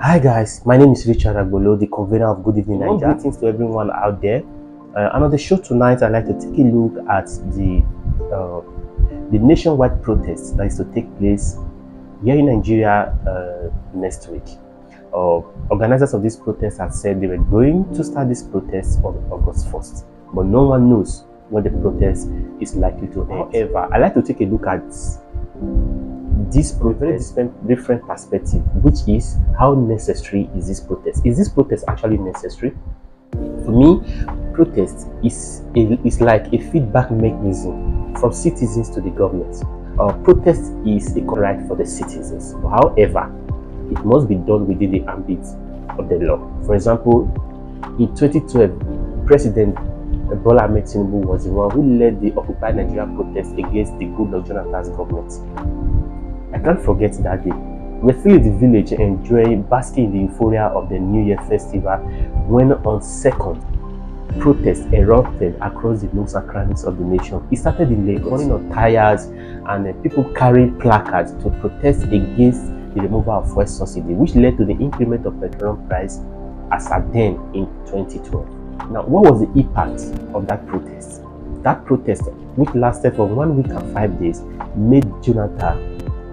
Hi guys, my name is Richard Agbolo, the convener of Good Evening Nigeria. Greetings to everyone out there. And on the show tonight, I'd like to take a look at the nationwide protest that is to take place here in Nigeria next week. Organizers of this protest have said they were going to start this protest on August 1st, but no one knows when the protest is likely to end. However, I'd like to take a look at this protest from a very different perspective, which is how necessary is this protest? Is this protest actually necessary? For me, protest is like a feedback mechanism from citizens to the government. Protest is a right for the citizens. However, it must be done within the ambit of the law. For example, in 2012, President Bola Ahmed Tinubu was the one who led the Occupy Nigeria protest against the Goodluck Jonathan's government. I can't forget that day. We're still in the village enjoying, basking in the euphoria of the New Year festival when on 2nd, protests erupted across the nooks and crannies of the nation. It started in Lagos, running on tires and people carrying placards to protest against the removal of fuel subsidy, which led to the increment of petrol price as at then in 2012. Now, what was the impact of that protest? That protest, which lasted for 1 week and 5 days, made Jonathan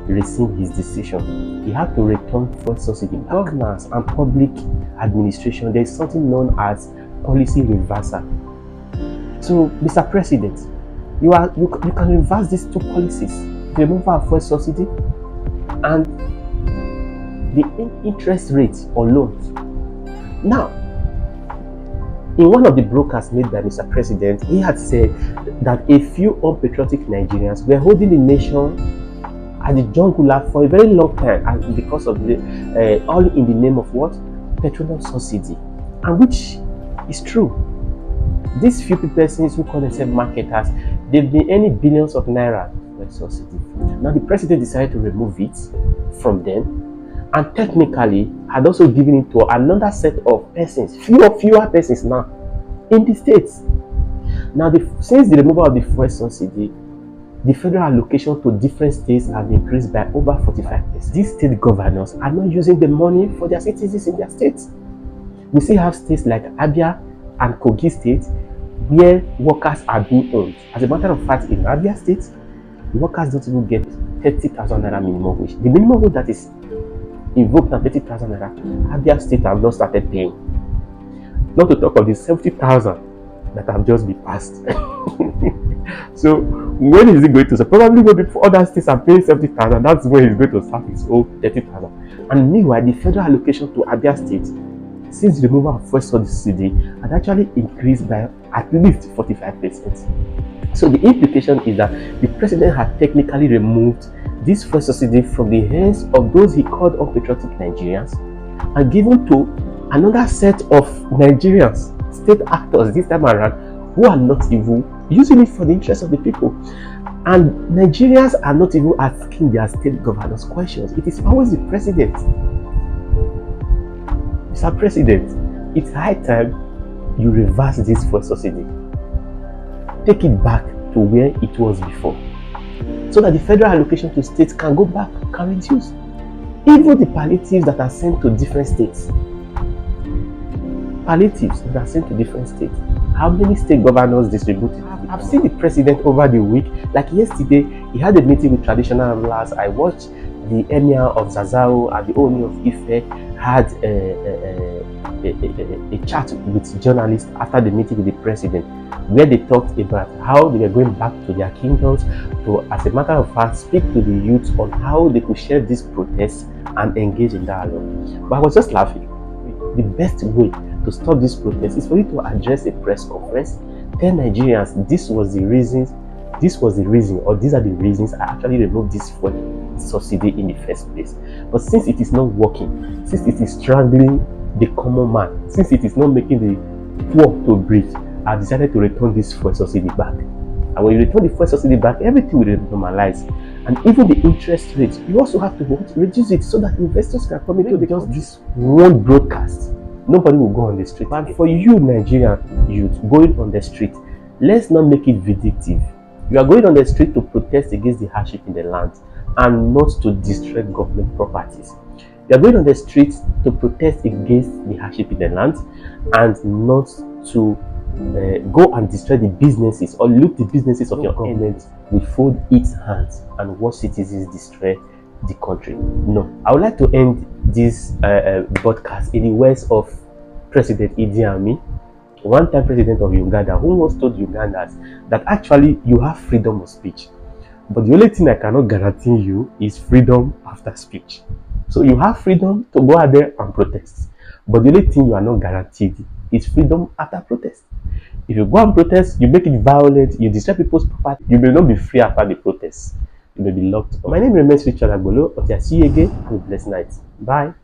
rescind his decision. He had to return fuel subsidy. Governance and public administration, there is something known as policy reversal. So, Mr. President, you can reverse these two policies: the removal of fuel subsidy and the interest rates on loans. Now, in one of the broadcasts made by Mr. President, he had said that a few unpatriotic Nigerians were holding the nation at the jungular for a very long time, and because of the all in the name of what? Petroleum subsidy, and which is true. These few persons who call themselves marketers, they've been earning billions of naira for subsidy. Now the president decided to remove it from them, and technically had also given it to another set of persons, fewer persons now in the states. Now, since the removal of the fuel subsidy, the federal allocation to different states have increased by over 45%. These state governors are not using the money for their citizens in their states. We still have states like Abia and Kogi State where workers are being owned. As a matter of fact, in Abia State, workers don't even get 30,000 naira minimum wage. The minimum wage that is invoked at 30,000 naira, Abia State have not started paying. Not to talk of the 70,000 that have just been passed. So when is it going to? So probably when other states are paying 70,000, that's when he's going to start his own 30,000. And meanwhile, the federal allocation to Abia State, since the removal of fuel subsidy, had actually increased by at least 45%. So the implication is that the president had technically removed this fuel subsidy from the hands of those he called unpatriotic Nigerians and given to another set of Nigerians, state actors this time around, who are not even using it for the interest of the people. And Nigerians are not even asking their state governors questions. It is always the president. Mr. President, it's high time you reverse this fuel subsidy. Take it back to where it was before, so that the federal allocation to states can go back, can reduce. Even the palliatives that are sent to different states. How many state governors distributed? I've seen the president over the week. Like yesterday, he had a meeting with traditional rulers. I watched the emir of Zazao and the Oni of Ife had a chat with journalists after the meeting with the president, where they talked about how they were going back to their kingdoms to, as a matter of fact, speak to the youth on how they could share these protests and engage in dialogue. But I was just laughing. The best way to stop this protest is for you to address a press conference, tell Nigerians this was the reason, or these are the reasons I actually removed this fuel subsidy in the first place. But since it is not working, since it is strangling the common man, since it is not making the poor to breathe, I've decided to return this fuel subsidy back. And when you return the fuel subsidy back, everything will normalize. And even the interest rate, you also have to reduce it so that investors can come into just this one broadcast. Nobody will go on the street. And for you, Nigerian youth, going on the street, let's not make it vindictive. You are going on the street to protest against the hardship in the land and not to destroy government properties. They are going on the streets to protest against the hardship in the land and not to go and destroy the businesses or loot the businesses of your government will fold its hands and watch citizens destroy the country. No, I would like to end this broadcast in the words of President Idi Amin, one-time president of Uganda, who once told Ugandans that actually you have freedom of speech, but the only thing I cannot guarantee you is freedom after speech. So you have freedom to go out there and protest, but the only thing you are not guaranteed is freedom after protest. If you go and protest, you make it violent, you destroy people's property, you may not be free after the protest. You may be locked up. My name remains Richard Agbolo. Until I see you again, have a blessed night. Bye.